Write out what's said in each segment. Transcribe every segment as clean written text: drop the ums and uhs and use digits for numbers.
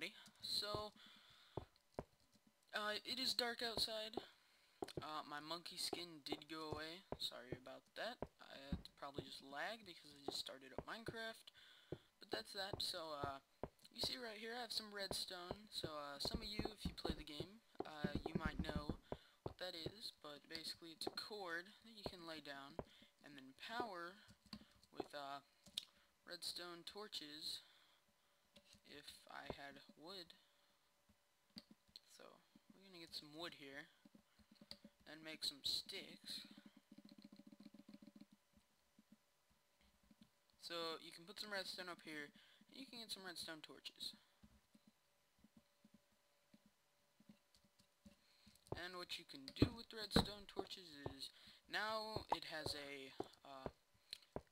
everybody. So, it is dark outside. My monkey skin did go away. Sorry about that. It's probably just lag because I just started up Minecraft. But that's that. So, you see right here I have some redstone. So, some of you, if you play the game, you might know what that is. But basically it's a cord that you can lay down and then power with, redstone torches if I had wood. So we're gonna get some wood here and make some sticks. So you can put some redstone up here and you can get some redstone torches. And what you can do with redstone torches is now it has a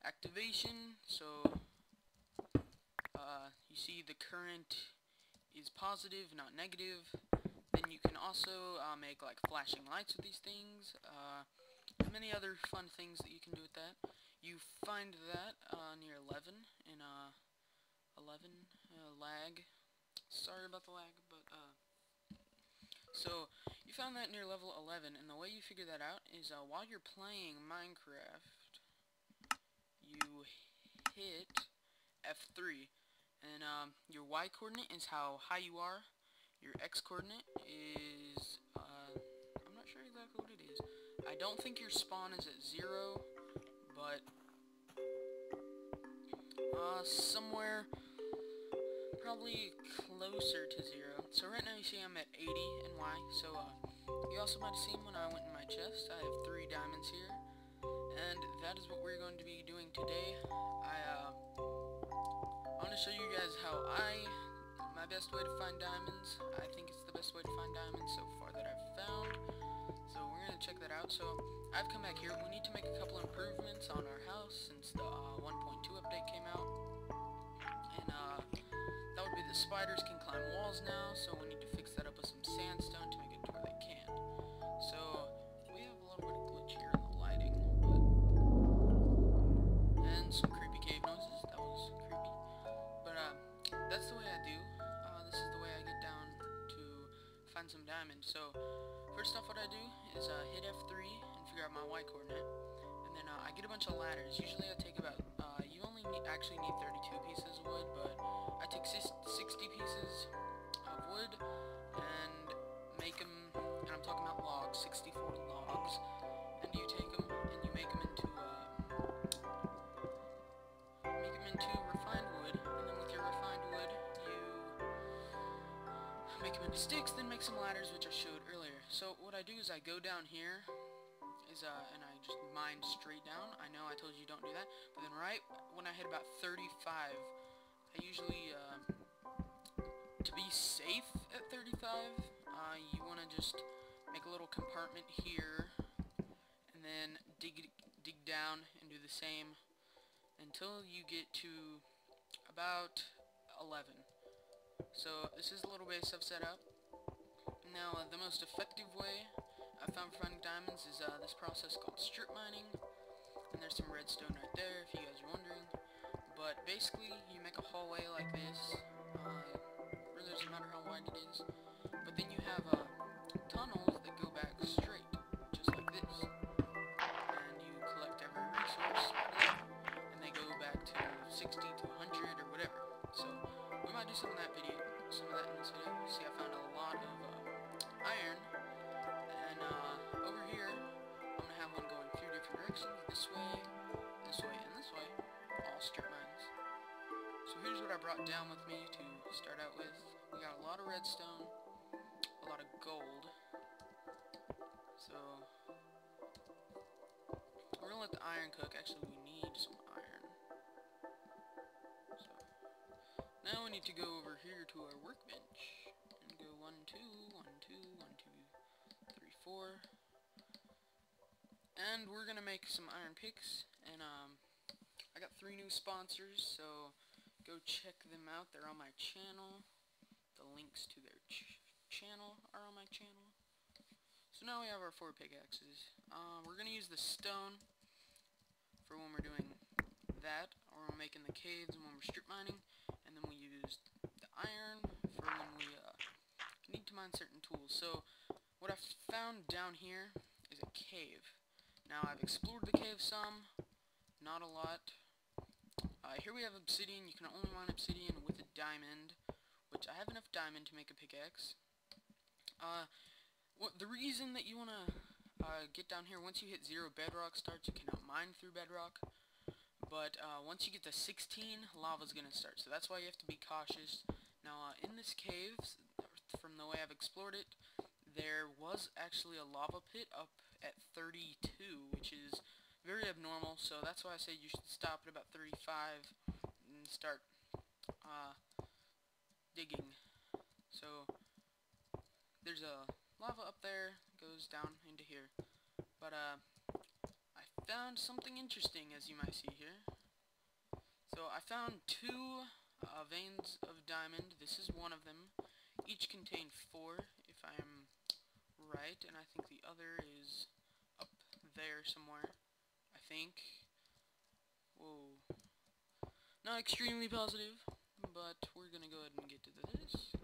activation, so you see the current is positive, not negative. Then you can also make like flashing lights with these things, and many other fun things that you can do with that. You find that near 11 in 11 lag. Sorry about the lag, but so you found that near level 11, and the way you figure that out is while you're playing Minecraft, you hit F3, and your Y coordinate is how high you are. Your X coordinate is, I'm not sure exactly what it is. I don't think your spawn is at 0, but, somewhere probably closer to 0. So right now you see I'm at 80 in Y, so, you also might have seen when I went in my chest, I have 3 diamonds here, and that is what we're going to be doing today. I want to show you guys how my best way to find diamonds. I think it's the best way to find diamonds so far that I've found. So we're going to check that out. So I've come back here. We need to make a couple improvements on our house since the 1.2 update came out. And that would be the spiders can climb walls now. So we need to fix that up with some sandstone to make it to where they can't. So we have a little bit of glitch here in the lighting. And some creepy cave noises. That was creepy. But that's the way I do. This is the way I get down to find some diamonds. So, first off what I do is hit F3 and figure out my Y coordinate. And then I get a bunch of ladders. Usually I take about, you only actually need 32 pieces of wood, but I take 60 pieces of wood and make them, and I'm talking about logs, 64 logs. And you take them and you make them into refined wood, and then with your refined wood, you make them into sticks, then make some ladders, which I showed earlier. So what I do is I go down here, and I just mine straight down. I know I told you don't do that, but then right when I hit about 35, I usually, to be safe at 35, you want to just make a little compartment here, and then dig down and do the same until you get to about 11. So this is a little base I've set up. Now the most effective way I found for finding diamonds is this process called strip mining, and there's some redstone right there if you guys are wondering. But basically you make a hallway like this, really doesn't matter how wide it is, but then you have tunnels that go back straight, just like this, and you collect every resource, and they go back to 60 to 100 or whatever. So we might do some of that in this video. You see I found a lot of iron, and over here I'm going to have one going 3 different directions, this way, and this way, all strip mines. So here's what I brought down with me to start out with. We got a lot of redstone, a lot of gold, so we're going to let the iron cook. Actually, we need some iron. So now we need to go over here to our workbench and go 1, 2, 1, 2, 1, 2, 3, 4. And we're gonna make some iron picks, and I got 3 new sponsors, so go check them out. They're on my channel. The links to their channel are on my channel. So now we have our 4 pickaxes. We're gonna use the stone for when we're doing that, or we're making the caves and when we're strip mining, and then we use the iron for when we need to mine certain tools. So what I found down here is a cave. Now I've explored the cave some, not a lot. Here we have obsidian. You can only mine obsidian with a diamond, which I have enough diamond to make a pickaxe. The reason that you want to get down here, once you hit 0 bedrock starts, you cannot mine through bedrock. But once you get to 16, lava's going to start. So that's why you have to be cautious. Now, in this cave, from the way I've explored it, there was actually a lava pit up at 32, which is very abnormal. So that's why I say you should stop at about 35 and start digging. So there's a lava up there, goes down into here. But I found something interesting, as you might see here. So I found 2 veins of diamond. This is one of them. Each contain 4, if I am right, and I think the other is up there somewhere, I think. Whoa. Not extremely positive, but we're gonna go ahead and get to this.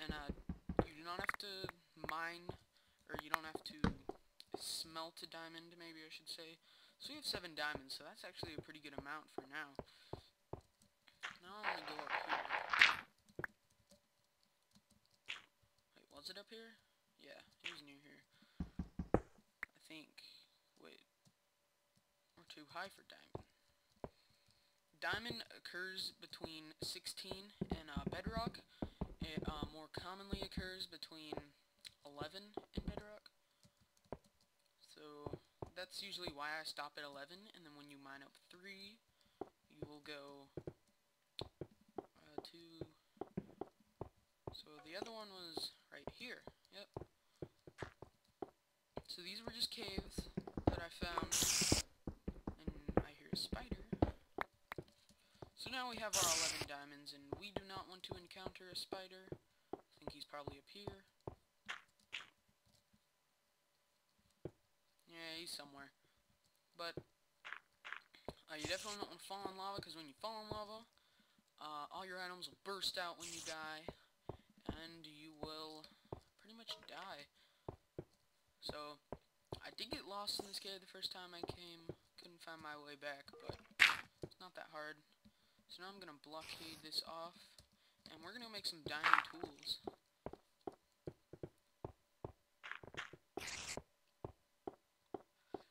And you do not have to mine, or you don't have to smelt a diamond, maybe I should say. So we have 7 diamonds, so that's actually a pretty good amount for now. Now I'm gonna go up here. Wait, was it up here? Yeah, it was near here. I think. Wait. We're too high for diamond. Diamond occurs between 16 and bedrock. It more commonly occurs between 11 and bedrock. So that's usually why I stop at 11, and then when you mine up 3, you will go to... So the other one was right here. Yep. So these were just caves that I found, and I hear a spider. So now we have our 11 diamonds, and we do not want to encounter a spider. I think he's probably up here. Yeah, he's somewhere. But you definitely don't want to fall in lava, because when you fall in lava, all your items will burst out when you die, and you will pretty much die. So I did get lost in this cave the first time I came. Couldn't find my way back, but it's not that hard. So now I'm going to blockade this off, and we're going to make some diamond tools.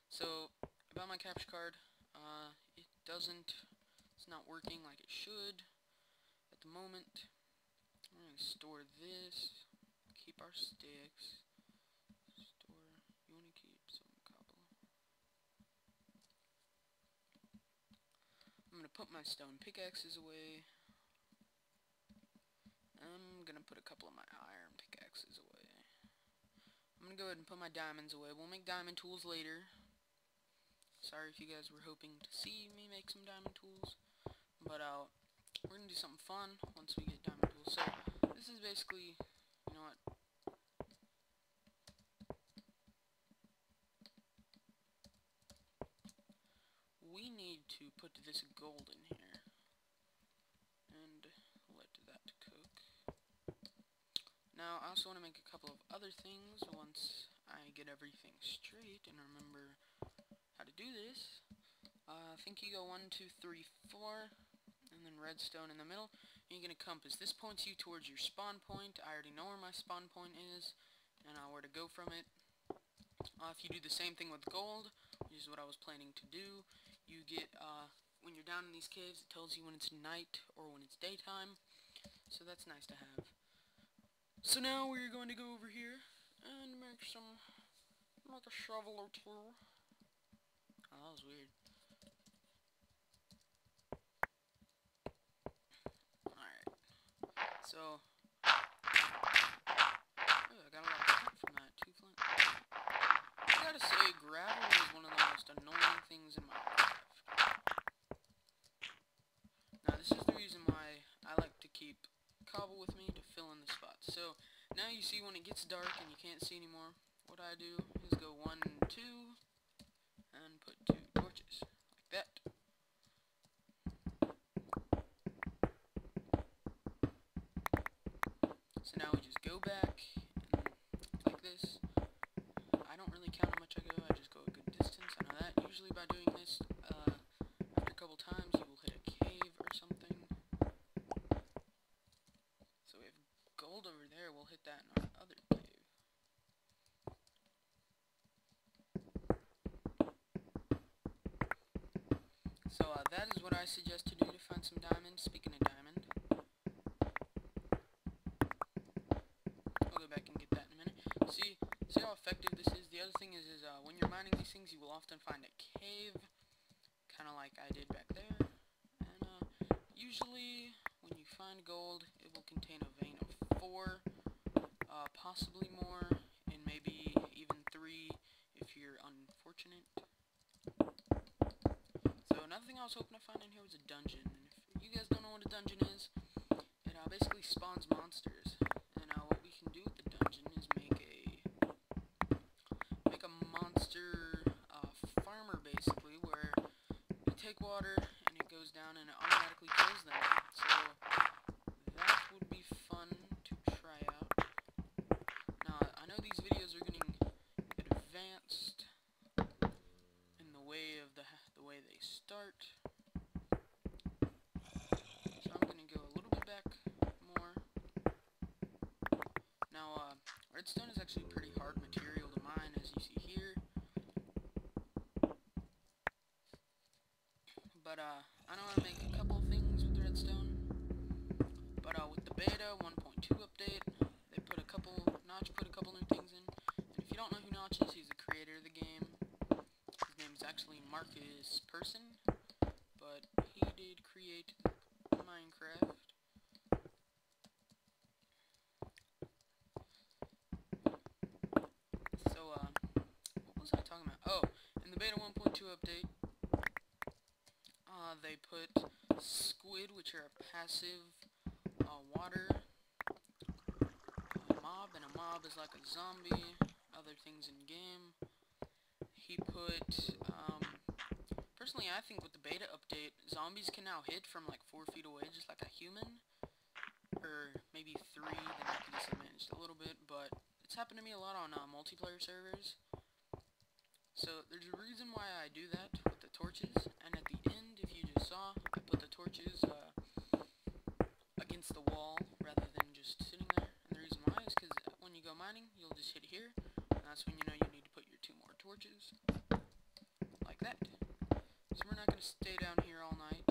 So, about my capture card, it's not working like it should at the moment. We're going to store this, keep our sticks, you want to keep some cobble. I'm going to put my stone pickaxes away. I'm going to put a couple of my iron pickaxes away. I'm going to go ahead and put my diamonds away. We'll make diamond tools later. Sorry if you guys were hoping to see me make some diamond tools, but we're going to do something fun once we get diamond tools. So, this is basically, you know what, we need to put this gold in here, and let that cook. Now, I also want to make a couple of other things once I get everything straight and remember how to do this. I think you go 1, 2, 3, 4, and then redstone in the middle. And you get a compass. This points you towards your spawn point. I already know where my spawn point is, and where to go from it. If you do the same thing with gold, which is what I was planning to do, you get, when you're down in these caves, it tells you when it's night or when it's daytime. So that's nice to have. So now we're going to go over here and make a shovel or 2. Oh, that was weird. Alright. So. Oh, I got a lot of flint from that. 2 flint. I gotta say, gravel is one of the most annoying things in my life. Now, this is the reason why I like to keep cobble with me to fill in the spots. So, now you see when it gets dark and you can't see anymore, what I do is go 1, 2, and put 2 torches, like that. So that is what I suggest to do to find some diamonds. Speaking of diamond, I'll go back and get that in a minute. See how effective this is? The other thing is when you're mining these things, you will often find a cave, kind of like I did back there. And usually, when you find gold, it will contain a vein of 4, possibly more, and maybe even 3 if you're unfortunate. So another thing I was hoping to find in here was a dungeon. And if you guys don't know what a dungeon is, it basically spawns monsters. And what we can do with the dungeon is make a monster farmer, basically, where you take water and it goes down and it automatically kills them. So that would be fun to try out. Now I know these videos are getting advanced in the way of the way they start. So I'm gonna go a little bit back more. Now redstone is actually pretty hard material to mine, as you see here. But I know how to make a couple things with redstone. But with the beta 1.2 update, Notch put a couple new things in. And if you don't know who Notch is, he's the creator of the game. His name is actually Marcus Person, but he did create Minecraft. So what was I talking about? Oh, in the beta 1.2 update, they put squid, which are a passive water mob, and a mob is like a zombie, other things in game. He put, personally I think with the beta update, zombies can now hit from like 4 feet away, just like a human, or maybe 3, then I can disadvantage a little bit, but it's happened to me a lot on multiplayer servers. So there's a reason why I do that with the torches, and at the end, if you just saw, I put the torches against the wall rather than just sitting there. And the reason why is because when you go mining, you'll just hit here, and that's when you know you need to put your 2 more torches, like that. So we're not going to stay down here all night.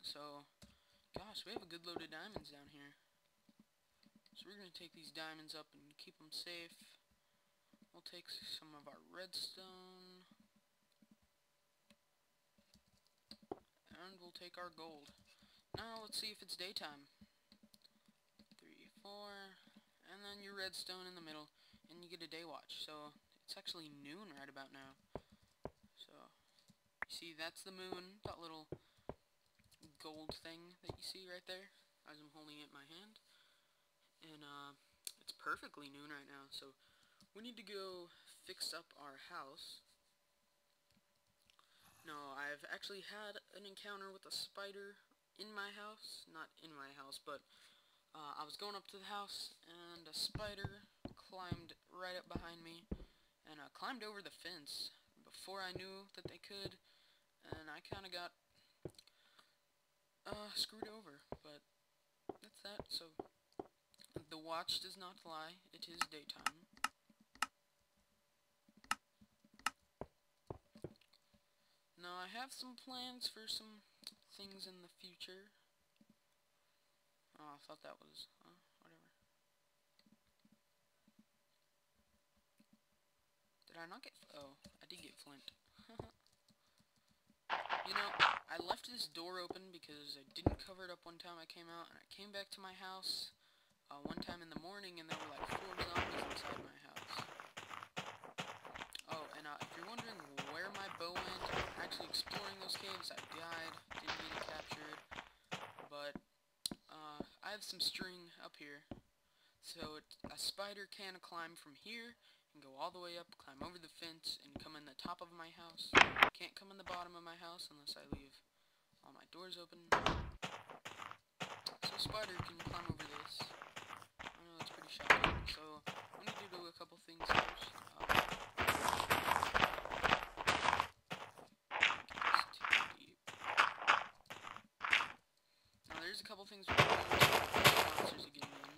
So, gosh, we have a good load of diamonds down here. So we're going to take these diamonds up and keep them safe. We'll take some of our redstone. And we'll take our gold. Now let's see if it's daytime. 3, 4, and then your redstone in the middle, and you get a day watch. So it's actually noon right about now. So you see, that's the moon, that little gold thing that you see right there as I'm holding it in my hand. And it's perfectly noon right now, so we need to go fix up our house. No, I've actually had an encounter with a spider in my house. Not in my house, but I was going up to the house, and a spider climbed right up behind me, and climbed over the fence before I knew that they could, and I kind of got screwed over, but that's that. So the watch does not lie, it is daytime. Now I have some plans for some things in the future. Oh, I thought that was, whatever. Did I not get, oh, I did get flint. You know, I left this door open because I didn't cover it up one time I came out, and I came back to my house one time in the morning, and there were like 4 zombies inside my house. Oh, and if you're wondering where my bow went, I'm actually exploring those caves. I died, didn't get it captured, but I have some string up here, so a spider can climb from here and go all the way up, climb over the fence, and come in the top of my house. Can't come in the bottom of my house unless I leave all my doors open. So a spider can climb over this. I know that's pretty shocking. So we need to do a couple things first. Now there's a couple things we can do to stop monsters are getting in.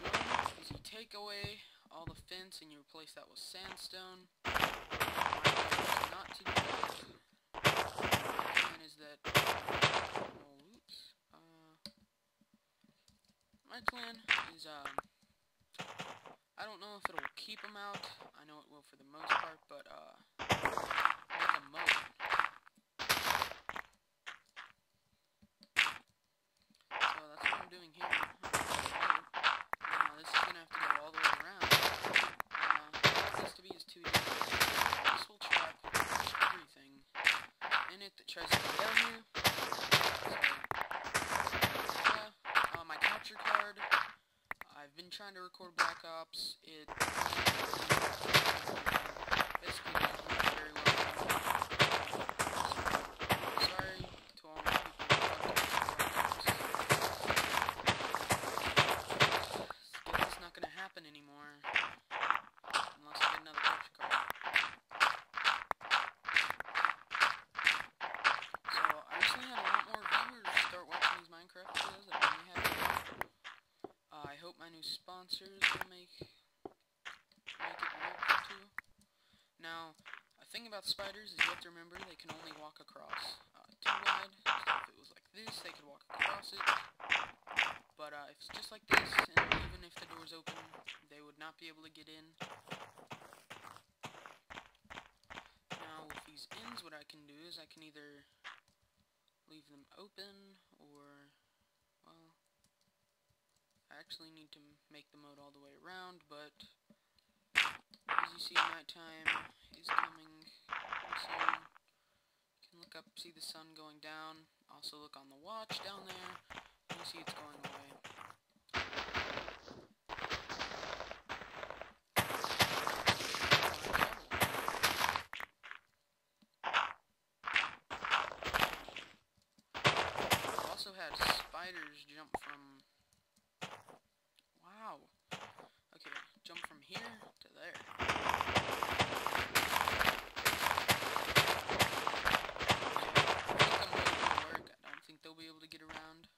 One is you take away all the fence and you replace that with sandstone. My plan is not to do that. My plan is that... Oh, oops. My plan is, I don't know if it'll keep them out. I know it will for the most part, but, make a moat. So that's what I'm doing here. This is gonna have to go all the way around. This to be is 2D. This will trap everything in it that tries to come down here. So, yeah. My capture card. I've been trying to record Black Ops. It basically doesn't work very well. Sorry to all my people who love Black Ops. I guess it's not gonna happen anymore unless I get another capture card. So I recently had a lot more viewers start watching these Minecraft videos than I really had before. I hope my new sponsors will make it work too. Now, a thing about spiders is you have to remember they can only walk across 2 wide. So if it was like this, they could walk across it. But if it's just like this, and even if the door's open, they would not be able to get in. Now, with these ends, what I can do is I can either leave them open, or, well, I actually need to make the moat all the way around, but as you see, nighttime is coming soon. You can look up, see the sun going down. Also look on the watch down there, and you see it's going away. I've also had spiders jump from... Wow. Okay, jump from here to there. I don't think they'll be able to get around.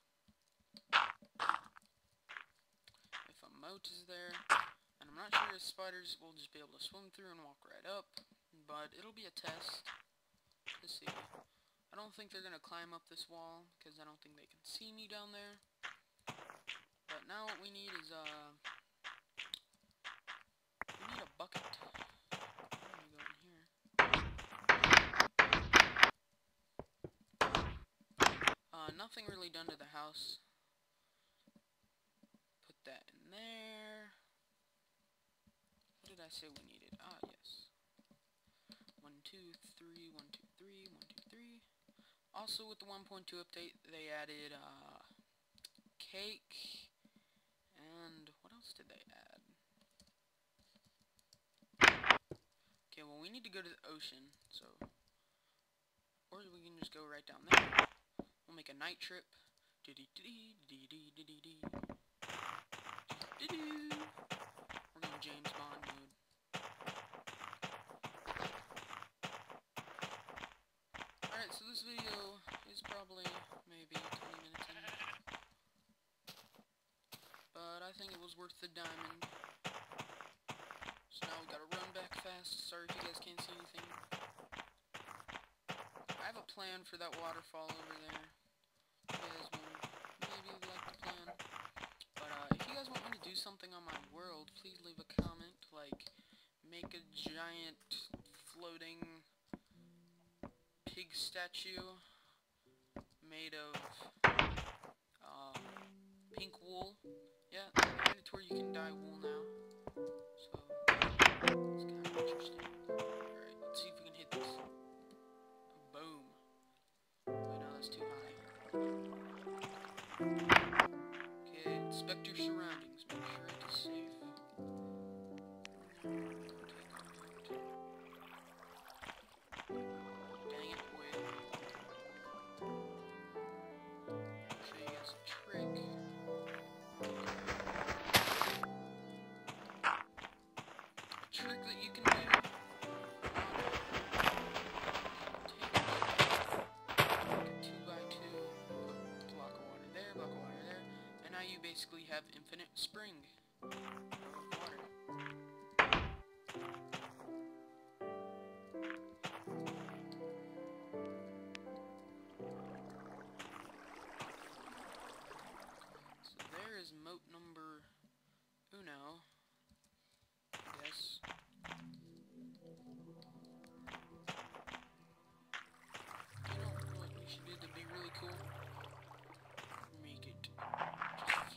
If a moat is there, and I'm not sure if spiders will just be able to swim through and walk right up, but it'll be a test to see. I don't think they're gonna climb up this wall, because I don't think they can see me down there. But now what we need is, we need a bucket. Let me go in here. Nothing really done to the house. Put that in there. What did I say we needed? Ah, yes. 1, 2, 3, 1, 2, 3, 1, 2, 3. Also, with the 1.2 update, they added, cake. And what else did they add? Okay, well, we need to go to the ocean, so... Or we can just go right down there. We'll make a night trip. We're going James Bond mode. Alright, so this video is probably maybe 20 minutes in. But I think it was worth the diamond. So now we gotta run back fast. Sorry if you guys can't see anything. I have a plan for that waterfall over there. You guys will maybe like the plan. But if you guys want me to do something on my world, please leave a comment. Like, make a giant floating pig statue made of pink wool. Yeah, they made it to where you can dye wool now. So, it's kind of interesting. Alright, let's see if we can hit this. Boom. Wait, no, that's too high. Okay, inspect your surroundings. Make sure it is safe. Dang it, wait. I'll show you guys a trick. Trick that you can do. Take a 2x2, put a block of water there, and now you basically have infinite spring of water. moat number uno, I guess. You know what we should do to be really cool? Make it just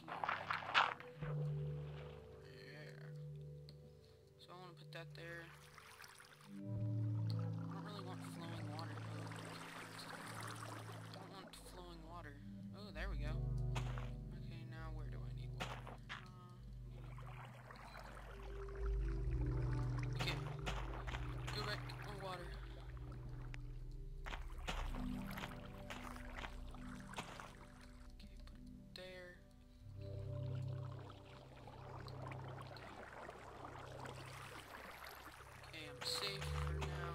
flow like water. Yeah. So I want to put that there. I don't really want flowing water. I don't want flowing water. Oh, there we go. Okay, now where do I need water? Okay. Go back. More water. There. Okay, I'm safe for now.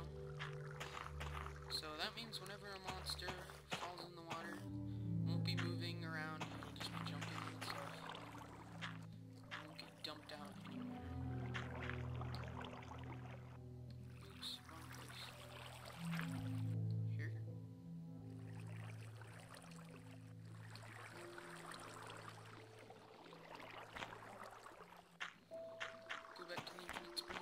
So that means whenever a monster falls in the water, it won't be moving around, it'll just be jumping and stuff. It won't get dumped out anywhere. Oops, wrong place. Here? Go back to the infinite spring.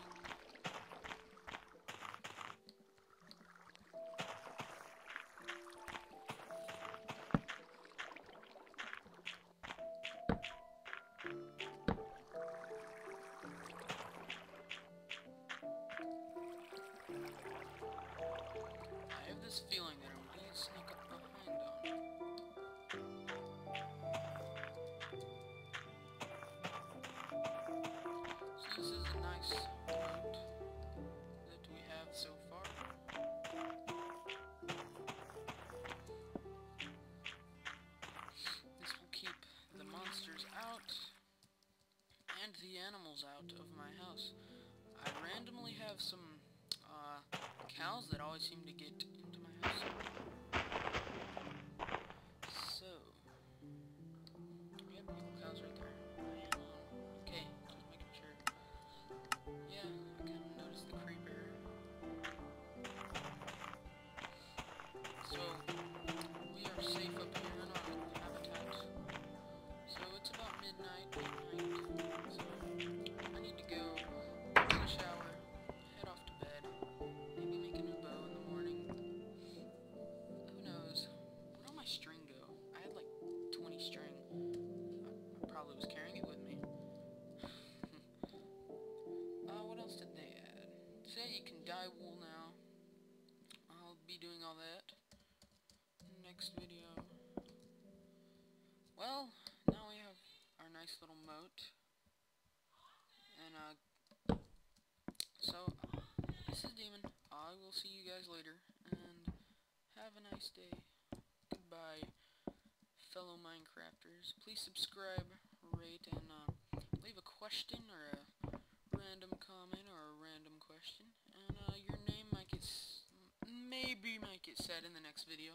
I have this feeling that I'm gonna sneak up behind on it. So this is a nice moat that we have so far. This will keep the monsters out and the animals out of my house. I randomly have some cows that always seem to get into my house. So, yep, cows right there. Okay, just making sure. Yeah, I kind of noticed the creeper. So, we are safe up here in our habitat. So it's about midnight, so I need to go take a shower, head off to bed, maybe make a new bow in the morning. Who knows? Where'd all my string go? I had like 20 string. I probably was carrying it with me. What else did they add? Say you can dye wool now. I'll be doing all that next video. Well, now we have our nice little moat. And, so, this is Demon. I will see you guys later, and have a nice day. Goodbye, fellow Minecrafters. Please subscribe, rate, and, leave a question, or a random comment, or a random question, and, your name might get, maybe might get said in the next video,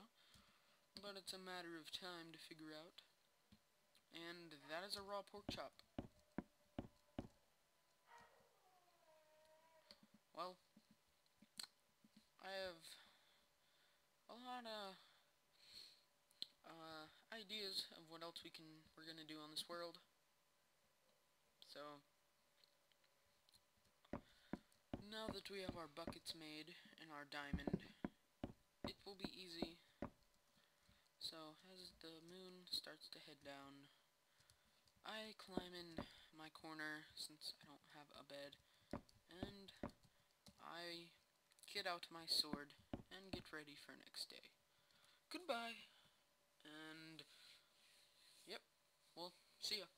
but it's a matter of time to figure out. And that is a raw pork chop. Well, I have a lot of ideas of what else we're gonna do on this world. So now that we have our buckets made and our diamond, it will be easy. So as the moon starts to head down, I climb in my corner since I don't have a bed, and I get out my sword and get ready for next day. Goodbye, and yep, well, see ya.